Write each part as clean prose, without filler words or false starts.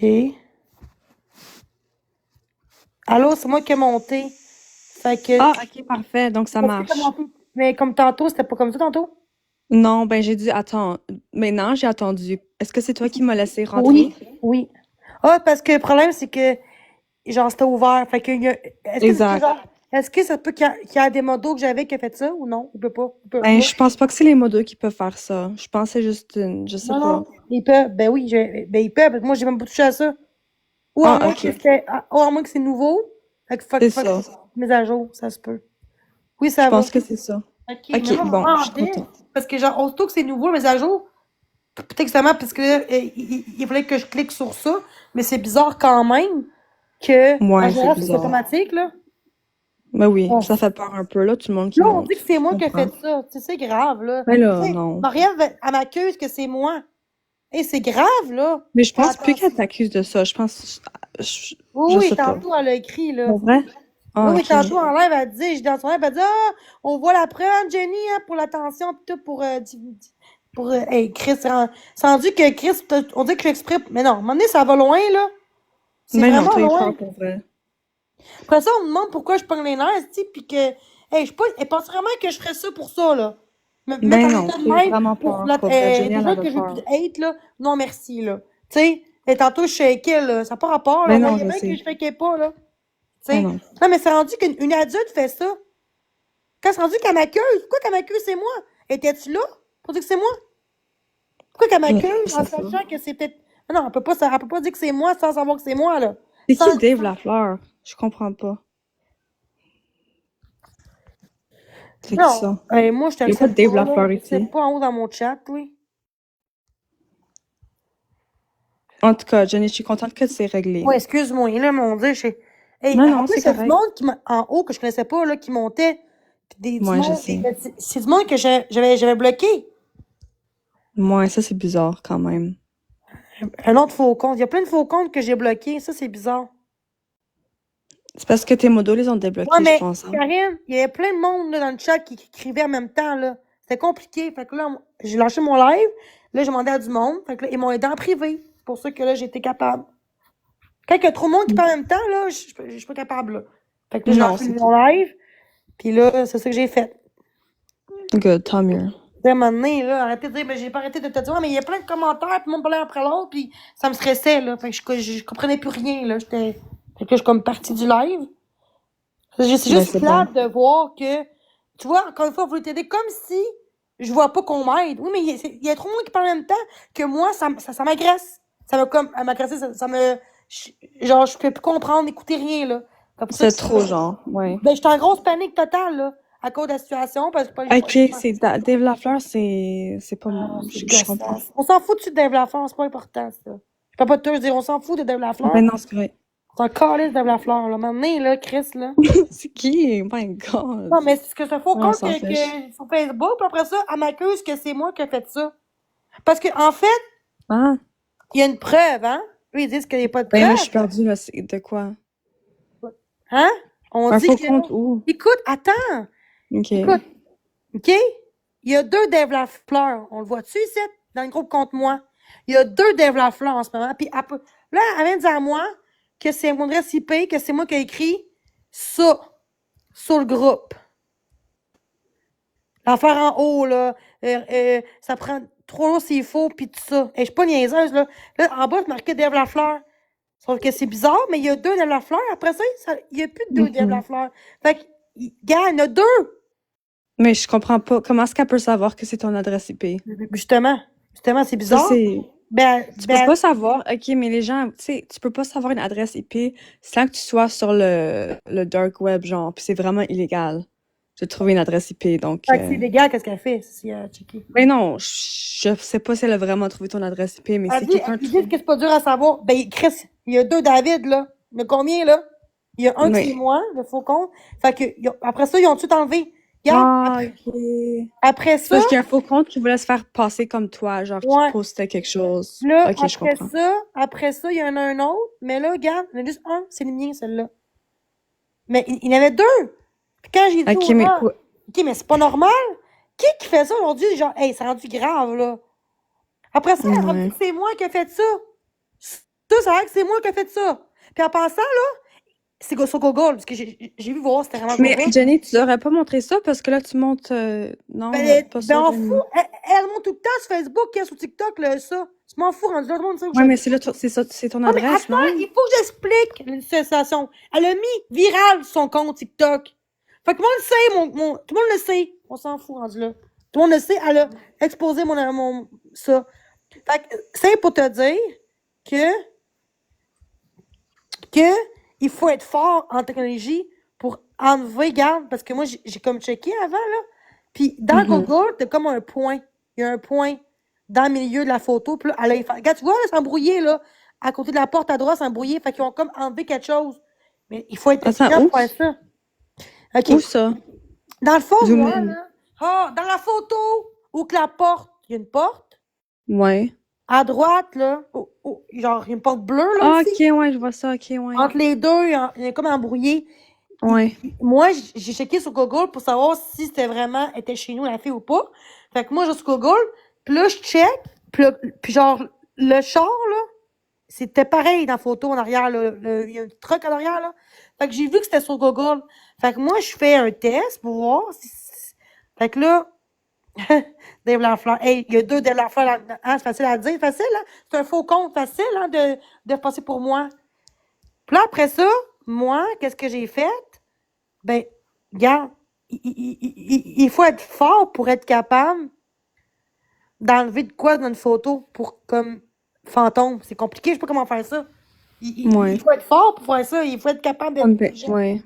OK. Allô, c'est moi qui ai monté. Fait que, Ah, ok, parfait. Donc, ça est-ce que t'as marche. monté? Mais comme tantôt, c'était pas comme ça tantôt? Non, ben, j'ai dit, attends. Maintenant, j'ai attendu. Est-ce que c'est toi qui m'as laissé rentrer? Oui, oui. Ah, parce que le problème, c'est que, genre, c'était ouvert. Fait que, est-ce que ça se peut, Exact. genre, est-ce que ça se peut qu'il y a des modos que j'avais qui a fait ça ou non? Il peut pas. Il peut Ben, pas. je pense pas que c'est les modos qui peuvent faire ça. Je pense que c'est juste une. Je sais Non, pas. non. Ils peuvent. Ben oui, ben ils peuvent. Moi, j'ai même pas touché à ça. Ou à Ah, moins que ok. ou à moins que c'est nouveau. C'est Fait que ça. mise à jour, ça se peut. Oui, Je ça va. pense que c'est ça. OK, mais Ok, moi, bon, maman je en suis fait, contente. parce que genre, aussitôt que c'est nouveau, la mise à jour, peut-être justement parce que là, il fallait que je clique sur ça, mais c'est bizarre quand même que, en Ouais, c'est général, c'est bizarre. automatique, là. Ben oui, Bon. ça fait peur un peu, là, tout le monde qui Là, on dit que monte. c'est Je moi qui ai comprends. fait ça. Tu sais, c'est grave, là. Mais Tu là, sais, non. Marie-Ève, elle m'accuse que c'est moi. Et c'est grave, là. Mais je Fais pense plus qu'elle attention. t'accuse de ça. Je pense. Je, Oui, je oui, sais pas. tantôt, elle a écrit, là. Pour vrai? Oui, Ah, oui, ok. tantôt, en live, elle dit, je dans son live, elle dit, ah, on voit la preuve, Jenny, hein, pour l'attention, pis tout, pour, hey, Chris, c'est rendu que Chris, on dit que je exprime, mais non, à un moment donné, ça va loin, là. C'est Ben non, vraiment t'as eu loin. peur pour vrai. Après ça, on me demande pourquoi je pogne les nerfs, tu sais, pis que, hey, je sais pas, elle pense vraiment que je ferais ça pour ça, là. Me mettre Ben en non, état de t'as eu même vraiment pour peur, pour vrai. Jenny, elle déjà avait que je veux plus de peur. hate, là. Non, merci, là. Tu sais, et tantôt, je shakeais, là. Ça n'a pas rapport, là. On Ben non, voyait je bien que sais. je fakais pas, là. Tu Ben sais. non. Non, mais c'est rendu qu'une adulte fait ça. Quand c'est rendu qu'elle m'accuse, pourquoi qu'elle m'accuse, c'est moi? Étais-tu là pour dire que c'est moi? Pourquoi qu'elle Je m'accuse en sais pas. sachant que c'est peut-être. Non, elle peut pas dire que c'est moi sans savoir que c'est moi, là. C'est qui Sans... Dave Lafleur? Je comprends pas. C'est qui Non. ça? Moi, je Il y a pas t'accepte Dave pas, là. Lafleur Je t'accepte ici. pas en haut dans mon chat, oui. En tout cas, Jenny, je suis contente que c'est réglé. Ouais, excuse-moi, là, mon Dieu, Hey, Non, en non, plus, c'est il y a du correct. monde en haut que je connaissais pas, là, qui montait. Puis du Moi, je monde. sais. C'est du monde que j'avais bloqué. Moi, ça, c'est bizarre quand même. Un autre faux compte. Il y a plein de faux comptes que j'ai bloqués. Ça, c'est bizarre. C'est parce que tes modos les ont Ouais, débloqués, je mais pense, hein. Karine, il y avait plein de monde là, dans le chat qui écrivait en même temps, là. C'était compliqué. Fait que là, j'ai lâché mon live. Là, j'ai demandé à du monde. Fait que là, ils m'ont aidé en privé. C'est pour ça que là, j'ai été capable. Quand il y a trop de monde qui parle en même temps, là, je suis pas capable, là. Fait que là, j'ai Non, lâché c'est mon tout. live. Puis là, c'est ça que j'ai fait. Good, tant mieux. À un moment donné, là, arrêtez de dire, ben, j'ai pas arrêté de te dire, mais il y a plein de commentaires, puis le monde parlait après l'autre, puis ça me stressait, là. Fait que je comprenais plus rien, là. Fait que là, je suis comme partie du live. C'est Ben, juste c'est bon. plate de voir que, tu vois, encore une fois, vous voulez t'aider comme si je vois pas qu'on m'aide. Oui, mais il y a trop de monde qui parle en même temps que moi, ça m'agresse. Ça me comme, à m'agresser, ça me, genre, je peux plus comprendre, écouter rien, là. C'est pour ça que, C'est trop genre, ouais. ben, j'étais en grosse panique totale, là, à cause de la situation, parce que Ok, Dave Lafleur, c'est pas, c'est je comprends. gossant. On s'en fout de Dave Lafleur, c'est pas important, ça. Je peux pas te dire, on s'en fout de Dave Lafleur. Ben non, c'est correct. C'est un calice de Dave Lafleur, là. Maintenant, là, Chris, là. C'est qui? My God. Non, mais c'est ce que ça faut On compte s'en fiche. sur Facebook, puis après ça, elle m'accuse que c'est moi qui ai fait ça. Parce que en fait, Ah, il y a une preuve, hein? Eux, ils disent qu'il n'y a pas de ben là, je preuve. suis perdue, là. C'est de quoi? Hein? On Un dit faux que. compte où? Écoute, attends. Ok. Écoute, OK? Il y a deux Dave Lafleur. On le voit-tu ici, dans le groupe contre moi? Il y a deux Dave Lafleur en ce moment. Puis là, elle vient de dire à moi que c'est mon adresse IP, que c'est moi qui ai écrit ça sur le groupe. L'affaire en haut, là, ça prend 3 jours s'il faut, puis tout ça. Et je suis pas niaiseuse, là. Là, en bas, c'est marqué Dave Lafleur. Sauf que c'est bizarre, mais il y a deux Dave Lafleur. Après ça, il y a plus de deux Dave Mhm. Lafleur. Fait que, gars, il y en a deux. Mais je comprends pas. Comment est-ce qu'elle peut savoir que c'est ton adresse IP? Justement. Justement, c'est Ça, bizarre. c'est. Tu peux Ben, pas savoir. Ok, mais les gens, tu sais, tu peux pas savoir une adresse IP sans que tu sois sur le dark web, genre. Puis c'est vraiment illégal de trouver une adresse IP. Donc, fait que c'est légal, qu'est-ce qu'elle fait, si elle a checké. mais non, je sais pas si elle a vraiment trouvé ton adresse IP, mais Elle si dit, quelqu'un ils disent trouve. que c'est pas dur à savoir. Ben, Chris, il y a deux David, là. Il y en a combien, là? Il y a un que c'est Oui. moi, le faux compte. Fait que, après ça, ils ont tout enlevé. Regarde, Ah, ok. après C'est ça, parce qu'il y a un faux compte qui voulait se faire passer comme toi, genre qui ouais. postait quelque chose. Là, Ok, je comprends. après ça, il y en a un autre. Mais là, regarde, il y en a juste un, c'est le mien, celle-là. Mais il y en avait deux. Puis quand j'ai dit Ok, aux mais gens, quoi? OK, mais c'est pas normal. Qui fait ça aujourd'hui? Genre, hey, c'est rendu grave, là. Après ça, elle me dit Ouais. que c'est moi qui ai fait ça. Ça, ça a l'air que c'est moi qui ai fait ça. Puis en passant, là, c'est sur Google, parce que j'ai vu voir c'était vraiment Mais Google. Jenny, tu devrais pas montrer ça parce que là, tu montes. Non, pas ça. On Jenny. fout. Elle monte tout le temps sur Facebook, elle, sur TikTok, là, ça. Je m'en fous, rendu là, tout le monde sait où Ouais, je... mais c'est là, c'est ton Non, mais adresse, attends, non? il faut que j'explique une situation. Elle a mis viral son compte TikTok. Fait que tout le monde le sait, tout le monde le sait. On s'en fout, rendu là. Tout le monde le sait, elle a exposé ça. Fait que c'est pour te dire que il faut être fort en technologie pour enlever, regarde, parce que moi, j'ai comme checké avant, là. Puis dans Google, t'as comme un point. Il y a un point dans le milieu de la photo. Puis là, elle a regarde, tu vois, là, c'est embrouillé, là. À côté de la porte à droite, c'est embrouillé. Fait qu'ils ont comme enlevé quelque chose. Mais il faut être Attends, pour faire ça. OK. Où ça? Dans le fond, Zoom moi, in. là, dans la photo, où que la porte, il y a une porte. Ouais. À droite, là, genre, il y a une porte bleue, là, Ah, aussi. ok, ouais, je vois ça, ok, ouais. Entre les deux, il y a comme embrouillé. Ouais. Moi, j'ai checké sur Google pour savoir si c'était vraiment était chez nous la fille ou pas. Fait que moi, je vais sur Google, puis là, je check, puis genre, le char, là, c'était pareil dans la photo en arrière, là. Il y a un truc en arrière, là. Fait que j'ai vu que c'était sur Google. Fait que moi, je fais un test pour voir si... Fait que là, Dave Lafleur. Hey, il y a 2 Dave Lafleur là-dedans. Hein, c'est facile à dire. Facile, hein? C'est un faux compte facile, hein, de passer pour moi. Puis là, après ça, moi, qu'est-ce que j'ai fait? Ben, regarde, il faut être fort pour être capable d'enlever de quoi dans une photo pour comme fantôme. C'est compliqué, je sais pas comment faire ça. Ouais. Il faut être fort pour faire ça. Il faut être capable d'être. Ouais.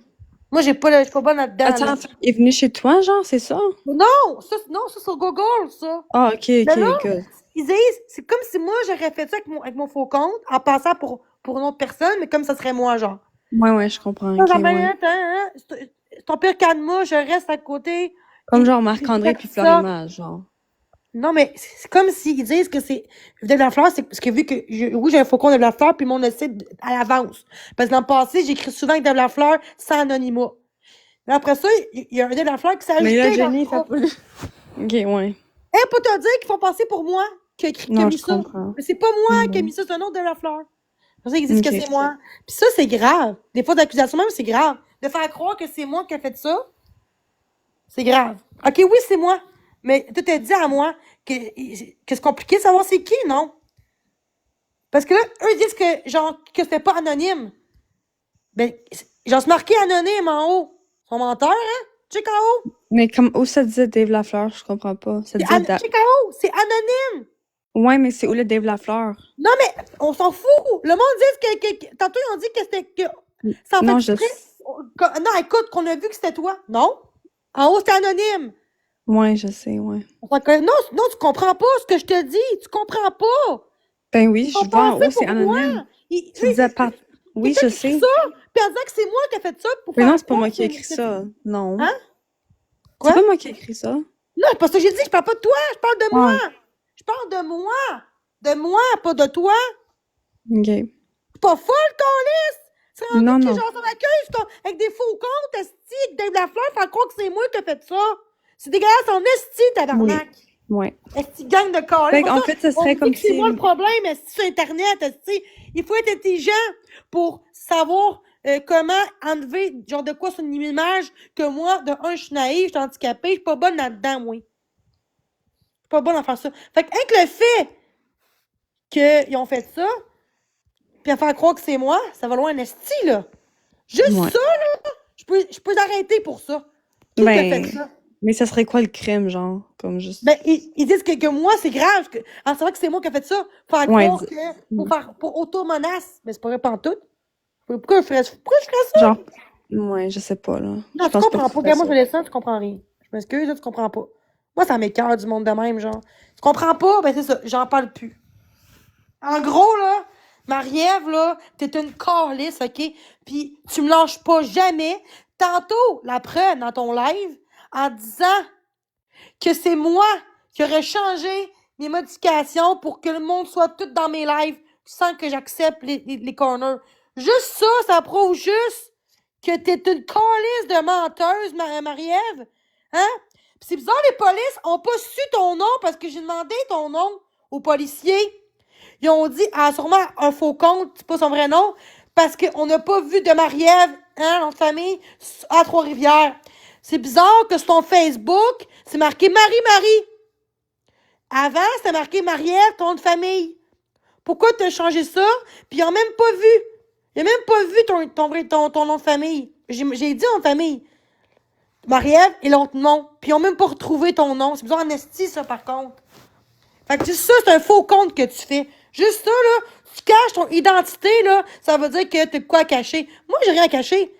Moi, je suis pas bonne là-dedans. Attends, là. il est venu chez toi, genre, c'est ça? Non, ça, c'est sur Google, ça. Ah, ok, Mais là, good. ils disent, c'est comme si moi, j'aurais fait ça avec mon faux compte en passant pour une autre personne, mais comme ça serait moi, genre. Ouais, je comprends. Ça, Ok, ouais. C'est ton pire cas de moi, je reste à côté. Comme genre Marc-André puis Florimage, genre. Non, mais c'est comme s'ils disent que c'est Dave Lafleur, c'est parce que vu que oui, j'ai un faux compte de Dave Lafleur, puis mon le sait à l'avance. Parce que dans le passé, j'écris souvent avec Dave Lafleur sans anonymat. Mais après ça, il y a un Dave Lafleur qui s'est ajouté. Mais là, Jenny, ça peut. Ok, ouais. Et pour te dire qu'ils font passer pour moi qui a mis ça. Comprends. Mais c'est pas moi qui a mis ça, c'est un autre Dave Lafleur. C'est pour ça qu'ils disent que Ok. c'est moi. Puis ça, c'est grave. Des fois d'accusation même, c'est grave. De faire croire que c'est moi qui ai fait ça, c'est grave. OK, oui, c'est moi. Mais tu t'es dit à moi que c'est compliqué de savoir c'est qui, non? Parce que là, eux disent que, genre, que c'était pas anonyme. Ben, genre, c'est marqué anonyme en haut. Ils sont menteurs, hein? Check en haut. Mais comme où ça disait Dave Lafleur, je comprends pas. Ça disait Check en haut. C'est anonyme. Ouais, mais c'est où le Dave Lafleur? Non, mais on s'en fout. Le monde dit que tantôt, ils ont dit que c'était que. Ça en Non, fait non, écoute, qu'on a vu que c'était toi. Non. En haut, c'était anonyme. Ouais, je sais, ouais. Non, tu comprends pas ce que je te dis. Tu comprends pas. Ben oui, je vois en haut, c'est pour anonyme. moi. Tu disais pas. Oui, je sais. Ça, puis elle disait que c'est moi qui ai fait ça pour Mais faire non, c'est pas croire moi que qui ai écrit ça. Non. Hein? Quoi? C'est pas moi qui ai écrit ça. Non, parce que j'ai dit, je parle pas de toi, je parle de moi. Je parle de moi. De moi, pas de toi. Ok. C'est pas folle, Calice! C'est rendu Non, que non. genre, ça m'accueille avec des faux comptes, esti, avec Dave Lafleur, faire croire que c'est moi qui ai fait ça. C'est dégueulasse en esti, tabarnak. Ouais. Esti, gang de Calice. Fait en fait, ce serait comme si... C'est moi le problème, esti, sur Internet, esti. Il faut être intelligent pour savoir comment enlever, genre, de quoi sur une image que moi, de un, je suis naïve, je suis handicapée, je suis pas bonne là-dedans, moi. Je suis pas bonne à faire ça. Fait que, avec le fait qu'ils ont fait ça, puis à faire croire que c'est moi, ça va loin en esti, là. Juste ça, là, je peux arrêter pour ça. Qui a fait ça? Mais ça serait quoi le crime, genre? Comme juste... Ben, ils disent que moi, c'est grave. En savant que c'est moi qui ai fait ça, faire croire que... Pour auto-menace. Mais c'est pas vrai pantoute. Pourquoi je ferais ça? Genre, ouais, je sais pas, là. Non, tu comprends pas. Regarde, moi, je laisse ça, tu comprends rien. Je m'excuse, là, tu comprends pas. Moi, ça m'écoeure du monde de même, genre. Tu comprends pas? Ben, c'est ça, j'en parle plus. En gros, là, Marie-Ève, là, t'es une calisse, OK? Puis tu me lâches pas jamais. Tantôt, la preuve dans ton live, en disant que c'est moi qui aurais changé mes modifications pour que le monde soit tout dans mes lives sans que j'accepte les corners. Juste ça prouve juste que t'es une calisse de menteuse, Marie-Ève. Hein? Pis c'est bizarre, les polices ont pas su ton nom parce que j'ai demandé ton nom aux policiers. Ils ont dit, ah, sûrement un faux compte, c'est pas son vrai nom, parce qu'on n'a pas vu de Marie-Ève, hein, notre famille, à Trois-Rivières. C'est bizarre que sur ton Facebook, c'est marqué Marie-Marie. Avant, c'était marqué Marie-Ève, ton nom de famille. Pourquoi tu as changé ça? Puis ils n'ont même pas vu. Ils n'ont même pas vu ton nom de famille. J'ai dit en famille. Marie-Ève et l'autre nom. Puis ils n'ont même pas retrouvé ton nom. C'est bizarre en esti, ça, par contre. Fait que ça, c'est un faux compte que tu fais. Juste ça, là, tu caches ton identité, là, ça veut dire que t'as quoi à cacher. Moi, j'ai rien à cacher.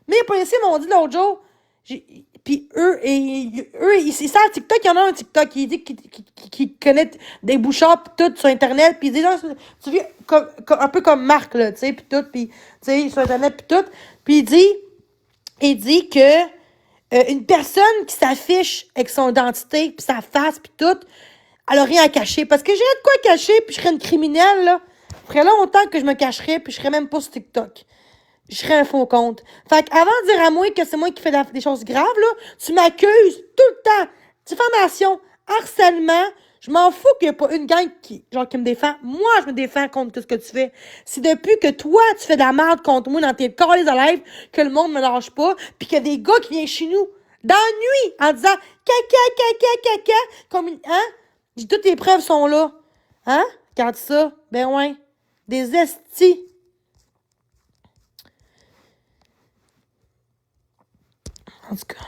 Mais les policiers m'ont dit l'autre jour, puis eux, ils savent TikTok, il y en a un TikTok qui dit qu'il connaît des bouchards pis tout sur Internet, pis il dit, genre, tu vis un peu comme Marc, là, tu sais, pis tout, pis, tu sais, sur Internet pis tout, pis il dit que une personne qui s'affiche avec son identité pis sa face pis tout, elle a rien à cacher. Parce que j'ai rien de quoi cacher, puis je serais une criminelle, là. Ça ferait longtemps que je me cacherais, puis je serais même pas sur TikTok. Je serais un faux compte. Fait qu'avant de dire à moi que c'est moi qui fais des choses graves, là, tu m'accuses tout le temps. Diffamation, harcèlement. Je m'en fous qu'il n'y ait pas une gang qui me défend. Moi, je me défends contre tout ce que tu fais. C'est depuis que toi, tu fais de la merde contre moi dans tes corps les live que le monde me lâche pas, puis qu'il y a des gars qui viennent chez nous dans la nuit en disant caca, comme une, hein? J'ai toutes les preuves sont là. Hein? Regarde ça. Ben ouais. Des estis. En tout cas.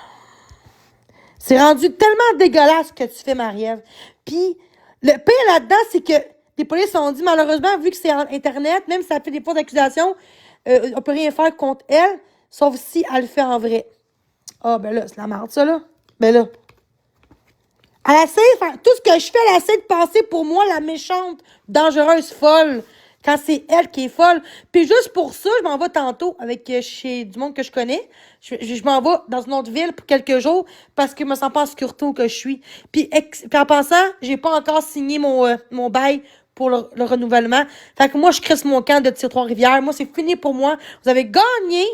C'est rendu tellement dégueulasse ce que tu fais, Marie-Ève. Puis, le pire là-dedans, c'est que les polices ont dit, malheureusement, vu que c'est en Internet, même si ça fait des fausses d'accusations, on peut rien faire contre elle, sauf si elle le fait en vrai. Ah, ben là, c'est la merde, ça, là. Ben là. Elle essaie de faire tout ce que je fais, elle essaie de passer pour moi la méchante, dangereuse, folle. Quand c'est elle qui est folle. Puis juste pour ça, je m'en vais tantôt avec chez du monde que je connais. Je m'en vais dans une autre ville pour quelques jours parce que je me sens pas en sécurité où que je suis. Puis en passant, j'ai pas encore signé mon bail pour le renouvellement. Fait que moi, je crisse mon camp de Trois-Rivières. Moi, c'est fini pour moi. Vous avez gagné.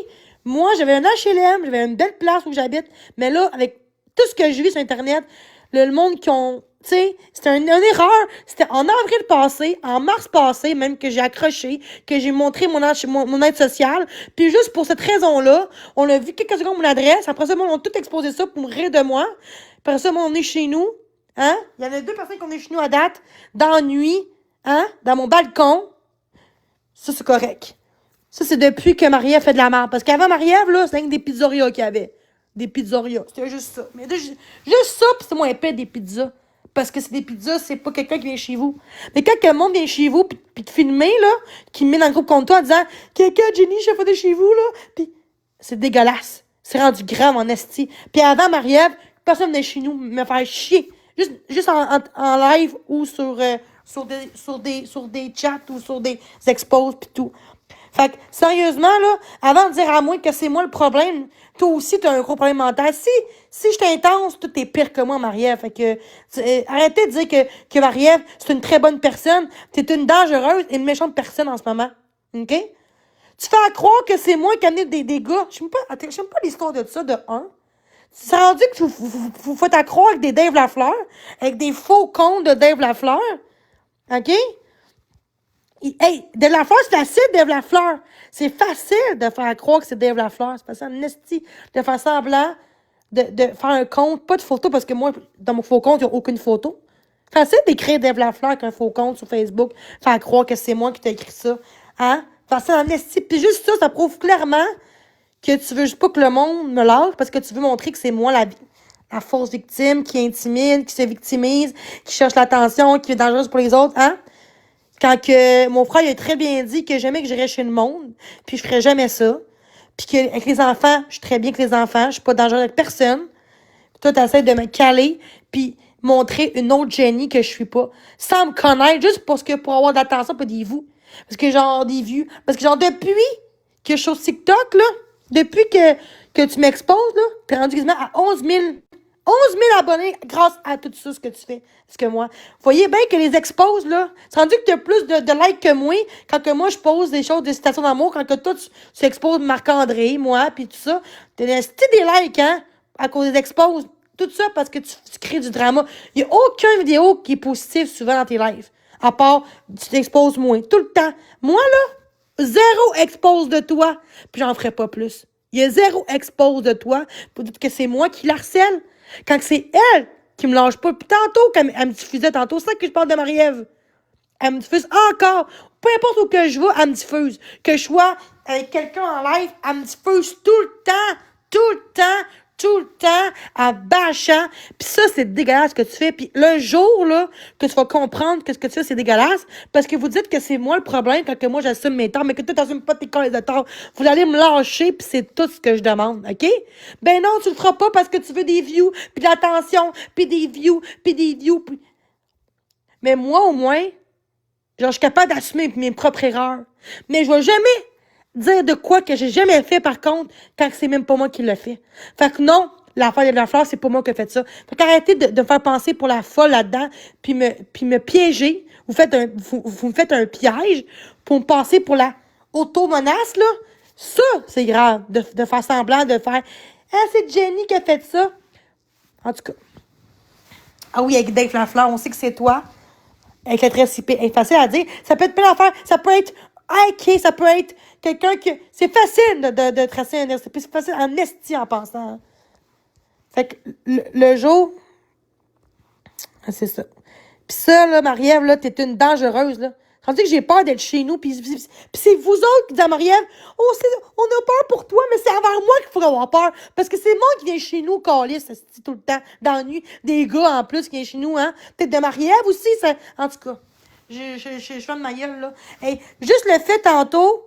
Moi, j'avais un HLM, j'avais une belle place où j'habite. Mais là, avec tout ce que je vis sur Internet, le monde qui ont... Tu sais, c'était une erreur. C'était en avril passé, en mars passé, même que j'ai accroché, que j'ai montré mon aide sociale. Puis juste pour cette raison-là, on a vu quelques secondes mon adresse. Après ça, on a tout exposé ça pour me rire de moi. Après ça, on est chez nous. Hein? Il y en a 2 personnes qui ont est chez nous à date, dans la nuit, hein? Dans mon balcon. Ça, c'est correct. Ça, c'est depuis que Marie-Ève fait de la merde. Parce qu'avant Marie-Ève, là, c'était des pizzerias qu'il y avait. Des pizzerias. C'était juste ça. Mais juste ça, pis c'est moins épais des pizzas. Parce que c'est des pizzas, c'est pas quelqu'un qui vient chez vous. Mais quand le monde vient chez vous, pis te filmer, là, qui me met dans le groupe contre toi en disant quelqu'un, Jenny, je fais de chez vous, là. Pis c'est dégueulasse. C'est rendu grave en esti. Pis avant Marie-Ève, personne venait chez nous me faire chier. Juste en live ou sur des chats ou sur des expos pis tout. Fait que, sérieusement, là, avant de dire à moi que c'est moi le problème, toi aussi, t'as un gros problème mental. Si je t'intense, toi, t'es pire que moi, Marie-Ève. Fait que, arrêtez de dire que Marie-Ève, c'est une très bonne personne. T'es une dangereuse et une méchante personne en ce moment. OK? Tu fais croire que c'est moi qui ai amené des gars. Je sais pas l'histoire de ça, de un. C'est rendu que vous faites à croire avec des Dave Lafleur, avec des faux comptes de Dave Lafleur. OK? Hey, Dave Lafleur, c'est facile, Dave Lafleur. C'est facile de faire croire que c'est Dave Lafleur. C'est facile, esti, de faire semblant de faire un compte. Pas de photo, parce que moi, dans mon faux compte, il n'y a aucune photo. Facile d'écrire Dave Lafleur avec un faux compte sur Facebook. Faire croire que c'est moi qui t'ai écrit ça. Hein? Facile en esti. Puis juste ça, ça prouve clairement que tu veux juste pas que le monde me lâche, parce que tu veux montrer que c'est moi la fausse victime qui intimide, qui se victimise, qui cherche l'attention, qui est dangereuse pour les autres. Hein? Quand que mon frère il a très bien dit que jamais que j'irais chez le monde, puis je ferais jamais ça. Puis qu'avec les enfants, je suis très bien avec les enfants, je suis pas dangereuse avec personne. Puis toi, t'essaies de me caler, puis montrer une autre Jenny que je suis pas, sans me connaître, juste pour avoir de l'attention, pas des vues. Parce que genre, des vues. Parce que genre, depuis que je suis sur TikTok, là, depuis que tu m'exposes, là, t'es rendu quasiment à 11 000 abonnés grâce à tout ça, ce que tu fais. Parce que moi, vous voyez bien que les exposes, là, c'est rendu que tu as plus de likes que moi, quand que moi, je pose des choses, des citations d'amour, quand que toi, tu exposes Marc-André, moi, puis tout ça. T'as des likes, hein, à cause des exposes. Tout ça parce que tu crées du drama. Il n'y a aucune vidéo qui est positive souvent dans tes lives. À part, tu t'exposes moins. Tout le temps. Moi, là, zéro expose de toi. Puis j'en ferai pas plus. Il y a zéro expose de toi pour dire que c'est moi qui l'harcèle. Quand c'est elle qui me lâche pas. Puis tantôt, quand elle me diffusait tantôt, c'est ça que je parle de Marie-Ève. Elle me diffuse encore. Peu importe où que je vais, elle me diffuse. Que je sois avec quelqu'un en live, elle me diffuse tout le temps. Tout le temps. Tout le temps. En bâchant. Puis ça, c'est dégueulasse ce que tu fais. Puis le jour, là, que tu vas comprendre que ce que tu fais, c'est dégueulasse, parce que vous dites que c'est moi le problème quand que moi, j'assume mes torts, mais que toi, t'assumes pas tes corps de torts. Vous allez me lâcher, puis c'est tout ce que je demande, OK? Ben non, tu le feras pas parce que tu veux des views, puis de l'attention, puis des views, puis des views. Puis... Mais moi, au moins... Genre, je suis capable d'assumer mes propres erreurs. Mais je vais jamais dire de quoi que j'ai jamais fait, par contre, quand c'est même pas moi qui l'ai fait. Fait que non, l'affaire de la fleur, c'est pas moi qui ai fait ça. Fait qu'arrêtez de me faire passer pour la folle là-dedans, puis me piéger. Vous me faites un piège pour me passer pour la auto-menace, là. Ça, c'est grave, de faire semblant, de faire « Ah, c'est Jenny qui a fait ça. » En tout cas. Ah oui, avec Dave Lafleur, on sait que c'est toi. Avec la tresse IP, c'est facile à dire. Ça peut être plein d'affaires. Ça peut être hacké, ça peut être quelqu'un qui... C'est facile de tracer un RCP. C'est facile en esti en pensant. Fait que le jour... C'est ça. Puis ça, là, Marie-Ève, là, t'es une dangereuse, là. Quand que j'ai peur d'être chez nous, puis c'est vous autres qui dites à Marie-Ève, on a peur pour toi, mais c'est envers moi qu'il faut avoir peur. Parce que c'est moi qui viens chez nous, calice, tout le temps, dans la nuit. Des gars, en plus, qui viennent chez nous, hein. Peut-être de Marie-Ève aussi, ça. En tout cas, je fais de ma gueule, là. Hey, juste le fait, tantôt,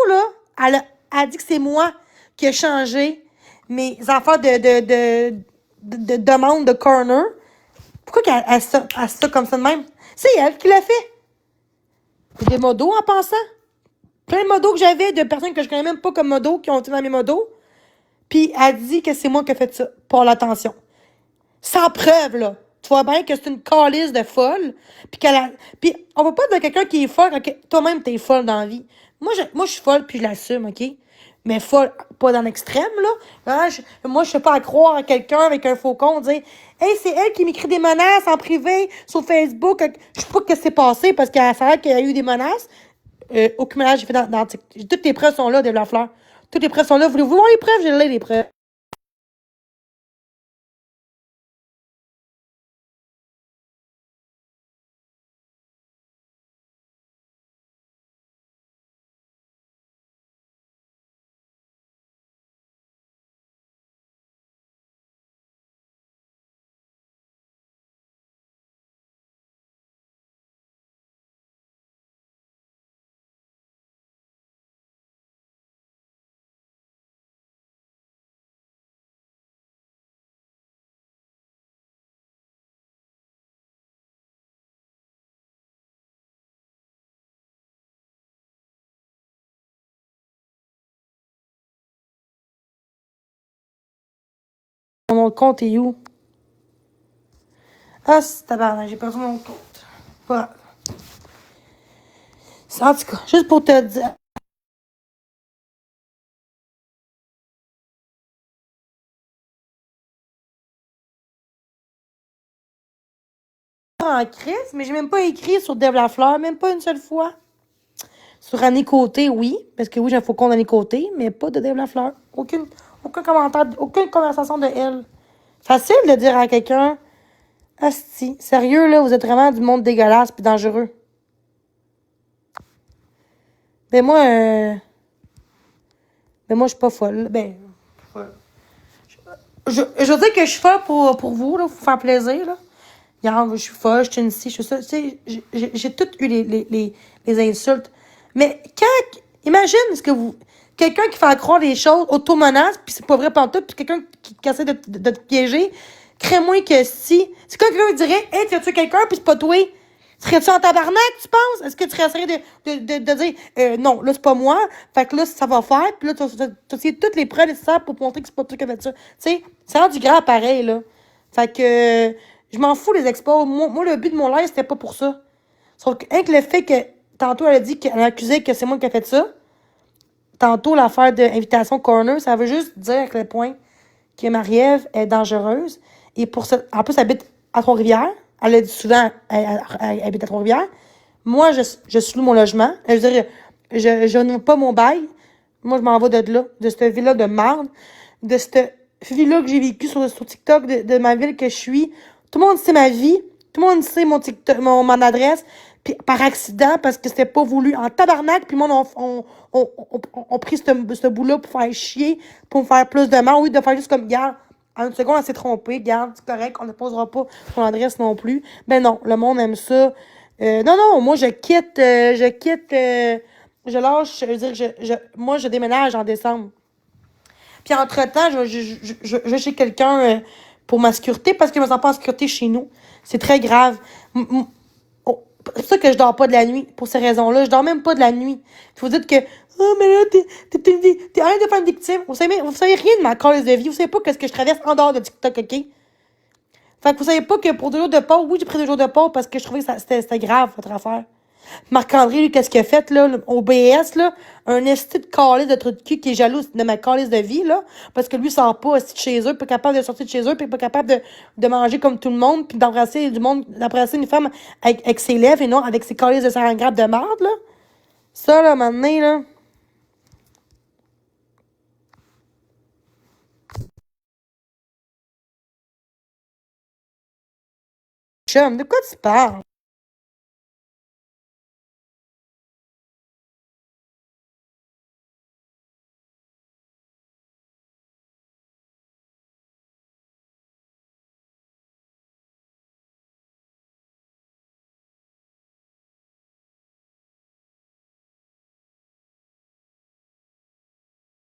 là, elle a dit que c'est moi qui ai changé mes affaires de demande de corner. Pourquoi qu'elle ça comme ça de même? C'est elle qui l'a fait. Des modos en passant. Plein de modos que j'avais, de personnes que je connais même pas comme modos, qui ont été dans mes modos. Puis elle dit que c'est moi qui ai fait ça, pour l'attention. Sans preuve, là. Tu vois bien que c'est une calice de folle. Puis on va pas dire quelqu'un qui est folle quand toi-même t'es folle dans la vie. Moi, je suis folle, puis je l'assume, OK? Mais folle, pas dans l'extrême, là. Hein, moi, je sais pas à croire à quelqu'un avec un faux compte, dire « Hey, c'est elle qui m'écrit des menaces en privé sur Facebook. » Je sais pas ce qui s'est passé, parce qu'elle savait qu'il y a eu des menaces. Aucune menace, j'ai fait dans toutes les preuves sont là, de la fleur. Toutes les preuves sont là. Voulez-vous voir les preuves? J'ai là les preuves. Mon autre compte est où? Ah, c'est tabarnak, j'ai perdu mon compte. Voilà. En tout cas, juste pour te dire. En crise, mais j'ai même pas écrit sur Dave Lafleur, même pas une seule fois. Sur Annie Côté, oui, parce que oui, j'ai un faux compte d'Annie Côté, mais pas de Dave Lafleur. Aucun commentaire, aucune conversation de elle. Facile de dire à quelqu'un, asti, sérieux, là, vous êtes vraiment du monde dégueulasse puis dangereux. Ben moi, je suis pas folle. Ben, folle. Je veux dire que je suis folle pour vous, là, pour vous faire plaisir, là. Regarde, je suis folle, je suis une ci, je suis ça. Tu sais, j'ai toutes eu les insultes. Mais quand, imagine ce que vous, quelqu'un qui fait croire des choses auto-menace, puis c'est pas vrai pantoute, puis quelqu'un qui essaie de te piéger, crée-moi que si. C'est quand quelqu'un dirait, hey, tu as tué quelqu'un, puis c'est pas toi. Serais-tu en tabarnak, tu penses? Est-ce que tu serais de dire, non, là, c'est pas moi, fait que là, ça va faire, puis là, tu as essayé toutes les preuves nécessaires pour montrer que c'est pas toi qui as fait ça. Tu sais, c'est rendu grave pareil, là. Fait que, je m'en fous, les expos. Moi, le but de mon live, c'était pas pour ça. Sauf que, avec le fait que, tantôt, elle a dit qu'elle a accusé que c'est moi qui ai fait ça, tantôt, l'affaire d'invitation corner, ça veut juste dire à quel point que Marie-Ève est dangereuse. Et pour ça, en plus, elle habite à Trois-Rivières. Elle a dit souvent, elle habite à Trois-Rivières. Moi, je suis mon logement. Je veux dire, je n'ouvre pas mon bail. Moi, je m'en vais de là, de cette ville-là de marde, de cette vie-là que j'ai vécue sur TikTok, de ma ville que je suis. Tout le monde sait ma vie. Tout le monde sait mon TikTok, mon adresse. Puis par accident, parce que c'était pas voulu. En tabarnak, puis moi, on pris ce bout-là pour faire chier, pour me faire plus de mal. Oui, de faire juste comme, garde, en une seconde, elle s'est trompée, garde, c'est correct, on ne posera pas son adresse non plus. Ben non, le monde aime ça. Non, moi, je lâche, je veux dire, moi, je déménage en décembre. Puis entre-temps, je vais chez quelqu'un pour ma sécurité parce que je me sens pas en sécurité chez nous. C'est très grave. C'est pour ça que je dors pas de la nuit, pour ces raisons-là. Je dors même pas de la nuit. Vous dites que, oh, mais là, t'es arrête de faire une victime. Vous savez rien de ma cause de vie. Vous savez pas ce que je traverse en dehors de TikTok, OK? Fait que vous savez pas que pour 2 jours de pause, oui, j'ai pris 2 jours de pause parce que je trouvais que c'était grave, votre affaire. Marc-André, lui, qu'est-ce qu'il a fait, là, au BS, là? Un esti de calice de trou de cul qui est jaloux de ma calice de vie, là. Parce que lui, il sort pas esti de chez eux, pas capable de sortir de chez eux, puis pas capable de manger comme tout le monde, puis d'embrasser du monde, d'embrasser une femme avec ses lèvres et non avec ses calices de 50 grammes de marde, là. Ça, là, maintenant, là. Chum, de quoi tu parles?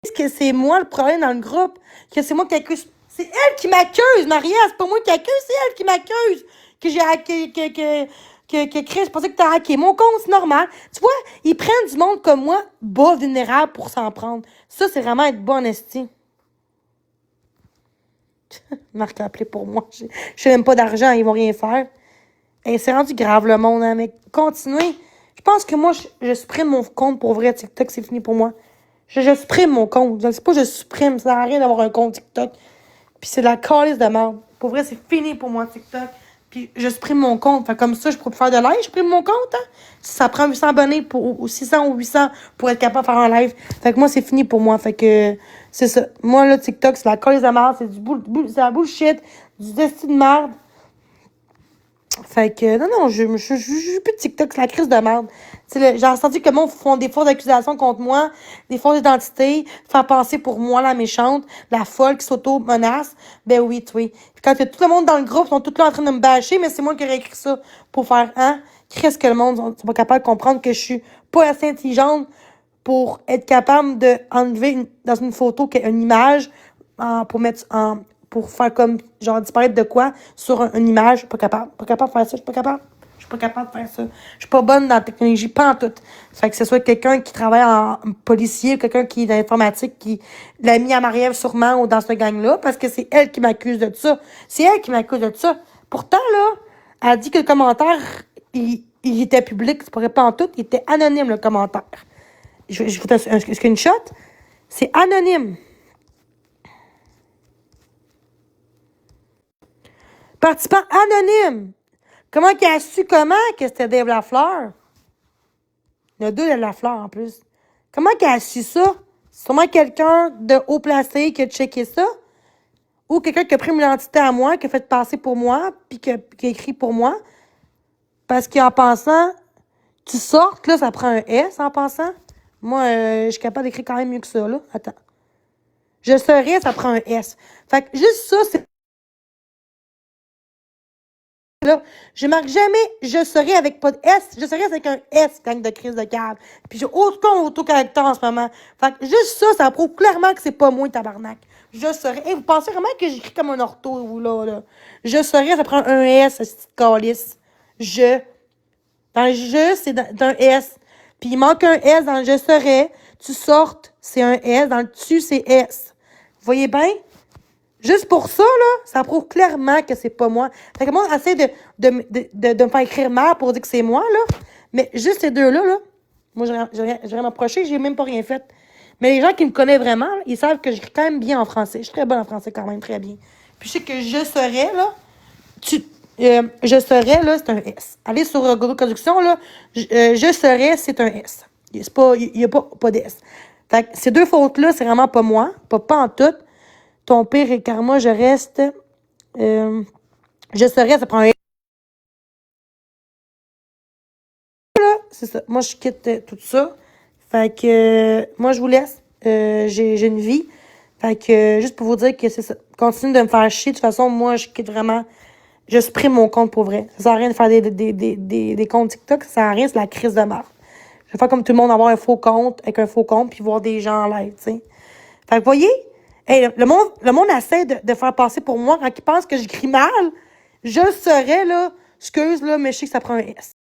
Est-ce que c'est moi le problème dans le groupe? Que c'est moi qui accuse. C'est elle qui m'accuse, Maria. C'est pas moi qui accuse, c'est elle qui m'accuse. Que j'ai hacké, que Chris pensait que t'as hacké mon compte, c'est normal. Tu vois, ils prennent du monde comme moi, bas vulnérable pour s'en prendre. Ça, c'est vraiment être bon esti. Marc a appelé pour moi. Je n'ai même pas d'argent, ils vont rien faire. Et c'est rendu grave le monde, hein, mais continuez. Je pense que moi, je supprime mon compte pour vrai TikTok, c'est fini pour moi. Je supprime mon compte. C'est pas je supprime, ça sert à rien d'avoir un compte TikTok. Puis c'est de la calice de merde. Pour vrai, c'est fini pour moi TikTok. Puis je supprime mon compte. Fait comme ça, je pourrais faire de live, je supprime mon compte, hein. Si ça prend 800 abonnés ou 600 ou 800 pour être capable de faire un live. Fait que moi, c'est fini pour moi. Fait que c'est ça. Moi, là, TikTok, c'est la calice de merde. C'est c'est la bullshit. Du destin de merde. Fait que, non, je plus de TikTok, c'est la crise de merde. J'ai entendu que le monde font des fausses accusations contre moi, des fausses identités, faire passer pour moi la méchante, la folle qui s'auto-menace. Ben oui, tu vois. Puis quand il y a tout le monde dans le groupe, ils sont tous là en train de me bâcher, mais c'est moi qui aurais écrit ça pour faire, hein? Qu'est-ce que le monde sont pas capable de comprendre que je suis pas assez intelligente pour être capable de enlever dans une photo une image pour mettre pour faire comme genre disparaître de quoi sur une image. Je suis pas capable. Pas capable de faire ça. Je suis pas capable. Je suis pas capable de faire ça. Je suis pas bonne dans la technologie, pas en tout. Fait que ce soit quelqu'un qui travaille en policier ou quelqu'un qui est dans l'informatique qui l'a mis à Marie-Ève sûrement ou dans ce gang-là, parce que c'est elle qui m'accuse de ça. C'est elle qui m'accuse de ça. Pourtant, là, elle a dit que le commentaire, il était public. C'est pas en tout. Il était anonyme, le commentaire. Je vous donne un screenshot. C'est anonyme. Participant anonyme. Comment qu'il a su comment que c'était Dave Lafleur? Il y a 2 Dave Lafleur en plus. Comment qu'il a su ça? C'est sûrement quelqu'un de haut placé qui a checké ça. Ou quelqu'un qui a pris mon identité à moi, qui a fait passer pour moi, puis qui a écrit pour moi. Parce qu'en pensant, tu sortes, là, ça prend un S en pensant. Moi, je suis capable d'écrire quand même mieux que ça, là. Attends. Je serais, ça prend un S. Fait que juste ça, c'est là, je marque jamais je serai avec pas de S, je serai avec un S, gang de crise de cave. Puis j'ai aucun autocorrecteur en ce moment. Fait que juste ça, ça prouve clairement que c'est pas moi, tabarnak. Je serai. Hey, vous pensez vraiment que j'écris comme un ortho, vous, là? Je serai, ça prend un S, cette petite calice. Je. Dans le je, c'est dans un S. Puis il manque un S dans le je serai. Tu sortes, c'est un S. Dans le tu, c'est S. Vous voyez bien? Juste pour ça, là, ça prouve clairement que c'est pas moi. Fait que moi, essaie de me faire écrire mal pour dire que c'est moi, là. Mais juste ces deux-là, là, moi, j'ai rien m'approché, j'ai même pas rien fait. Mais les gens qui me connaissent vraiment, là, ils savent que j'écris quand même bien en français. Je suis très bonne en français quand même, très bien. Puis je sais que je serais, là, tu Je serais, là, c'est un S. Allez sur Google Traduction, là. Je serais, c'est un S. Il n'y a pas de S. Fait que ces deux fautes-là, c'est vraiment pas moi. Pas en tout. Ton pire et karma, je reste. Je serais, ça prend un S. C'est ça. Moi, je quitte tout ça. Fait que moi, je vous laisse. J'ai une vie. Fait que juste pour vous dire que c'est ça. Continue de me faire chier. De toute façon, moi, je quitte vraiment. Je supprime mon compte pour vrai. Ça sert à rien de faire des comptes TikTok. Ça sert à rien, c'est la crise de merde. Je vais faire comme tout le monde, avoir un faux compte avec un faux compte puis voir des gens en live, tu sais. Fait que, voyez, hey, le monde essaie de faire passer pour moi quand ils pensent que j'écris mal. Je serais, là, excuse, là, mais je sais que ça prend un S.